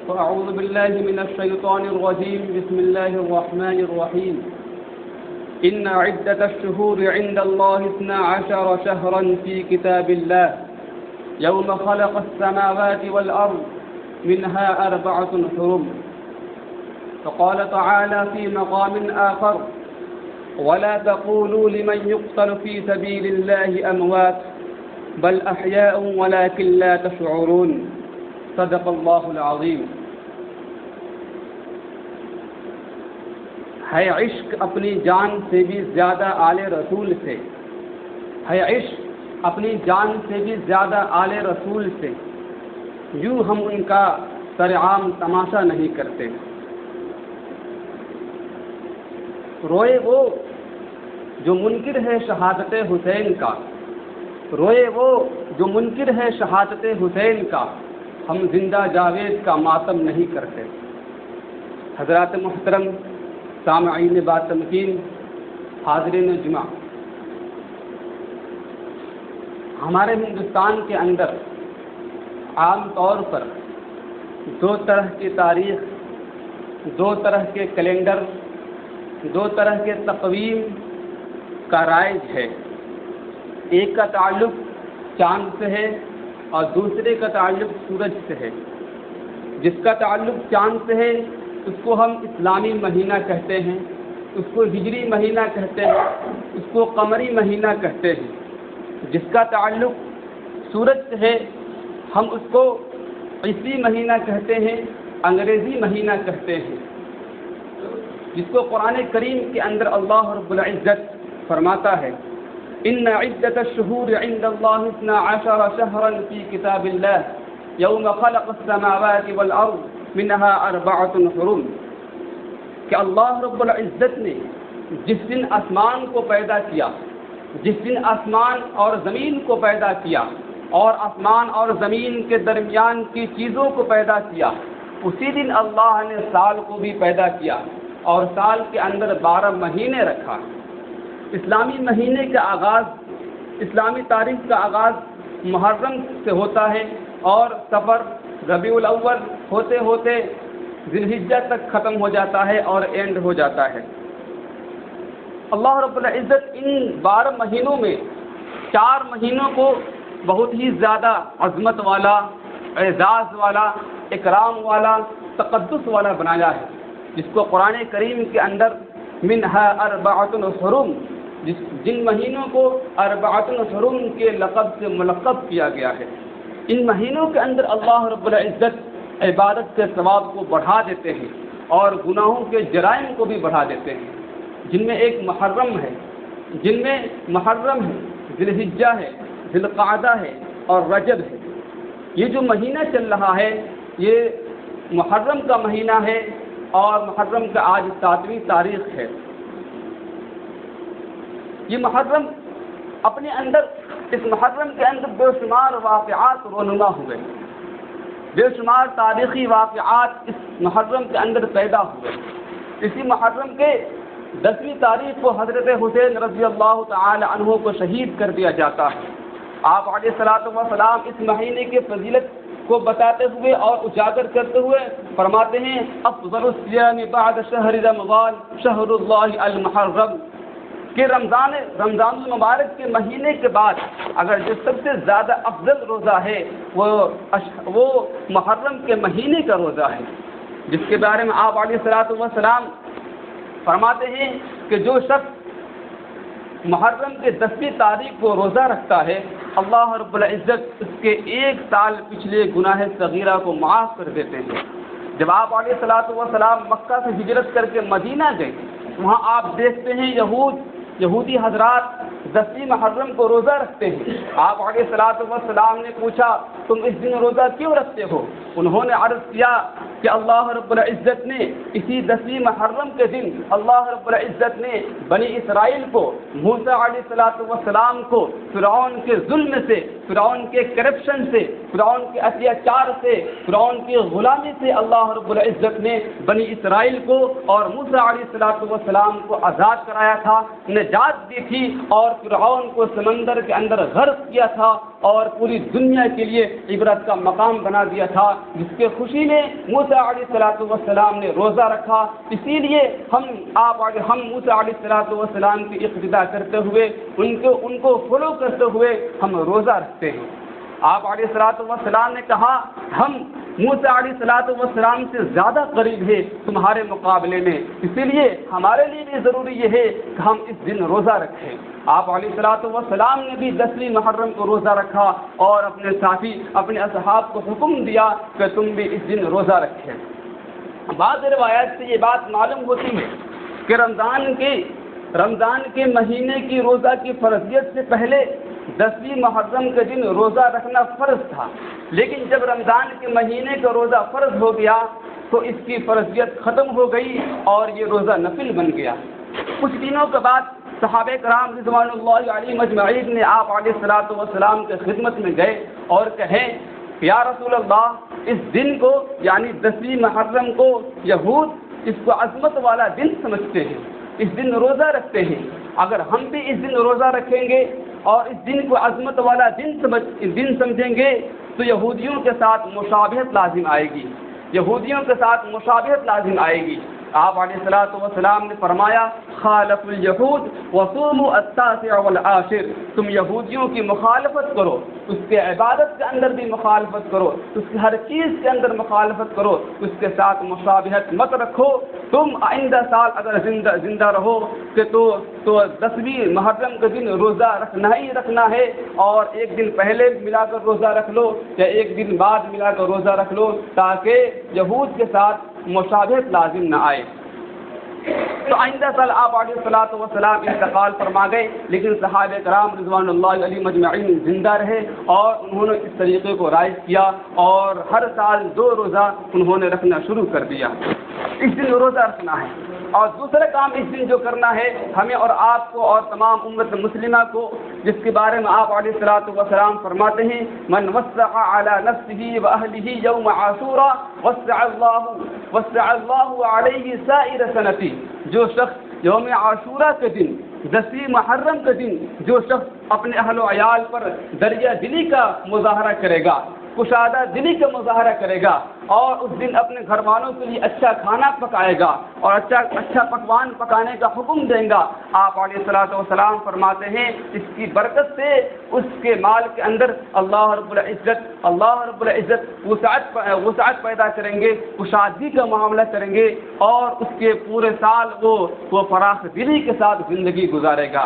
فأعوذ بالله من الشيطان الرجيم بسم الله الرحمن الرحيم إن عدة الشهور عند الله 12 شهرا في كتاب الله يوم خلق السماوات والأرض منها 4 حرم. فقال تعالى في مقام آخر ولا تقولوا لمن يقتل في سبيل الله أموات بل أحياء ولكن لا تشعرون. صدق اللہ العظیم. ہے عشق اپنی جان سے بھی زیادہ آل رسول سے، ہے عشق اپنی جان سے بھی زیادہ آل رسول سے، یوں ہم ان کا سرعام تماشا نہیں کرتے. روئے وہ جو منکر ہے شہادت حسین کا، روئے وہ جو منکر ہے شہادت حسین کا، ہم زندہ جاوید کا ماتم نہیں کرتے. حضرات محترم، سامعین با تمکین، حاضرین جمعہ، ہمارے ہندوستان کے اندر عام طور پر 2 طرح کی تاریخ، 2 طرح کے کیلنڈر، 2 طرح کے تقویم کا رائج ہے. ایک کا تعلق چاند سے ہے اور دوسرے کا تعلق سورج سے ہے. جس کا تعلق چاند سے ہے اس کو ہم اسلامی مہینہ کہتے ہیں، اس کو ہجری مہینہ کہتے ہیں، اس کو قمری مہینہ کہتے ہیں. جس کا تعلق سورج سے ہے ہم اس کو عیسوی مہینہ کہتے ہیں، انگریزی مہینہ کہتے ہیں. جس کو قرآن کریم کے اندر اللہ رب العزت فرماتا ہے ان عدت الشہور عند اللہ 12 شہرا فی کتاب اللہ یوم خلق السماوات والارض منها 4 حرم، کہ اللہ رب العزت نے جس دن آسمان کو پیدا کیا، جس دن آسمان اور زمین کو پیدا کیا اور آسمان اور زمین کے درمیان کی چیزوں کو پیدا کیا، اسی دن اللہ نے سال کو بھی پیدا کیا اور سال کے اندر 12 مہینے رکھا. اسلامی مہینے کا آغاز، اسلامی تاریخ کا آغاز محرم سے ہوتا ہے اور سفر ربیع الاول ہوتے ہوتے ذی الحجہ تک ختم ہو جاتا ہے اور اینڈ ہو جاتا ہے. اللہ رب العزت ان 12 مہینوں میں 4 مہینوں کو بہت ہی زیادہ عظمت والا، اعزاز والا، اکرام والا، تقدس والا بنایا ہے، جس کو قرآن کریم کے اندر منہا 4 حرم، جن مہینوں کو 4 حرم کے لقب سے ملقب کیا گیا ہے. ان مہینوں کے اندر اللہ رب العزت عبادت کے ثواب کو بڑھا دیتے ہیں اور گناہوں کے جرائم کو بھی بڑھا دیتے ہیں. جن میں ایک محرم ہے، جن میں محرم ہے، ذی الحجہ ہے، ذی القعدہ ہے اور رجب ہے. یہ جو مہینہ چل رہا ہے یہ محرم کا مہینہ ہے اور محرم کا آج 7ویں تاریخ ہے. یہ محرم اپنے اندر، اس محرم کے اندر بے شمار واقعات رونما ہوئے، بے شمار تاریخی واقعات اس محرم کے اندر پیدا ہوئے. اسی محرم کے 10ویں تاریخ کو حضرت حسین رضی اللہ تعالی عنہ کو شہید کر دیا جاتا ہے. آپ علیہ الصلوۃ والسلام اس مہینے کے فضیلت کو بتاتے ہوئے اور اجاگر کرتے ہوئے فرماتے ہیں افضل الصیام بعد شہر رمضان شہر اللہ المحرم، کہ رمضان المبارک کے مہینے کے بعد اگر جو سب سے زیادہ افضل روزہ ہے وہ محرم کے مہینے کا روزہ ہے، جس کے بارے میں آپ علیہ الصلوۃ والسلام فرماتے ہیں کہ جو شخص محرم کے 10ویں تاریخ کو روزہ رکھتا ہے اللہ رب العزت اس کے 1 سال پچھلے گناہ صغیرہ کو معاف کر دیتے ہیں. جب آپ علیہ الصلوۃ والسلام مکہ سے ہجرت کر کے مدینہ گئے، وہاں آپ دیکھتے ہیں یہودی حضرات 10ویں محرم کو روزہ رکھتے ہیں. آپ علیہ الصلوۃ والسلام نے پوچھا تم اس دن روزہ کیوں رکھتے ہو؟ انہوں نے عرض کیا کہ اللہ رب العزت نے اسی 10ویں محرم کے دن اللہ رب العزت نے بنی اسرائیل کو، موسیٰ علیہ الصلوۃ والسلام کو فرعون کے ظلم سے، فرعون کے کرپشن سے، فرعون کے اتیاچار سے، فرعون کی غلامی سے اللہ رب العزت نے بنی اسرائیل کو اور موسیٰ علیہ الصلوۃ والسلام کو آزاد کرایا تھا، نجات دی تھی اور فرعون کو سمندر کے اندر غرق کیا تھا اور پوری دنیا کے لیے عبرت کا مقام بنا دیا تھا، جس کے خوشی میں موسیٰ علیہ السلام نے روزہ رکھا۔ اسی لیے ہم موسیٰ علیہ السلام کی اقتداء کرتے ہوئے ان کو فالو کرتے ہوئے ہم روزہ رکھتے ہیں۔ آپ علیہ السلام نے کہا ہم موسیٰ علیہ السلام سے زیادہ قریب ہے تمہارے مقابلے میں، اسی لیے ہمارے لیے بھی ضروری یہ ہے کہ ہم اس دن روزہ رکھیں۔ آپ علیہ السلام نے بھی 10ویں محرم کو روزہ رکھا اور اپنے ساتھی اپنے اصحاب کو حکم دیا کہ تم بھی اس دن روزہ رکھیں۔ بعض روایات سے یہ بات معلوم ہوتی ہے کہ رمضان کے مہینے کی روزہ کی فرضیت سے پہلے 10ویں محرم کے دن روزہ رکھنا فرض تھا، لیکن جب رمضان کے مہینے کا روزہ فرض ہو گیا تو اس کی فرضیت ختم ہو گئی اور یہ روزہ نفل بن گیا۔ کچھ دنوں کے بعد صحابہ کرام رضوان اللہ علیہم اجمعین نے آپ علیہ السلام کے خدمت میں گئے اور کہیں یا رسول اللہ، اس دن کو یعنی 10ویں محرم کو یہود اس کو عظمت والا دن سمجھتے ہیں، اس دن روزہ رکھتے ہیں، اگر ہم بھی اس دن روزہ رکھیں گے اور اس دن کو عظمت والا دن سمجھیں گے تو یہودیوں کے ساتھ مشابہت لازم آئے گی۔ آپ علیہ السلام نے فرمایا خالف الیہود وصوموا التاسع والعاشر، تم یہودیوں کی مخالفت کرو، اس کے عبادت کے اندر بھی مخالفت کرو، اس کی ہر چیز کے اندر مخالفت کرو، اس کے ساتھ مشابہت مت رکھو۔ تم آئندہ سال اگر زندہ رہو کہ تو 10ویں محرم کے دن روزہ رکھنا ہے، اور ایک دن پہلے ملا کر روزہ رکھ لو یا ایک دن بعد ملا کر روزہ رکھ لو تاکہ یہود کے ساتھ مشابہت لازم نہ آئے۔ تو آئندہ سال آپ علیہ السلام انتقال فرما گئے، لیکن صحابہ کرام رضوان اللہ علیہم اجمعین زندہ رہے اور انہوں نے اس طریقے کو رائج کیا اور ہر سال 2 روزہ انہوں نے رکھنا شروع کر دیا۔ اس دن روزہ رکھنا ہے، اور دوسرا کام اس دن جو کرنا ہے ہمیں اور آپ کو اور تمام امت مسلمہ کو، جس کے بارے میں آپ علیہ السلام فرماتے ہیں من وسع علی نفسه واهله یوم عاشورا وسع اللہ علیہ سائر سنتی، جو شخص یوم عاشورہ کے دن 10ویں محرم کے دن جو شخص اپنے اہل و عیال پر دریا دلی کا مظاہرہ کرے گا، کشادہ دلی کا مظاہرہ کرے گا اور اس دن اپنے گھر والوں کے لیے اچھا کھانا پکائے گا اور اچھا پکوان پکانے کا حکم دیں گا، آپ علیہ السلام فرماتے ہیں اس کی برکت سے اس کے مال کے اندر اللہ رب العزت وسعت پیدا کریں گے، کشادگی کا معاملہ کریں گے اور اس کے پورے سال وہ فراخ دلی کے ساتھ زندگی گزارے گا۔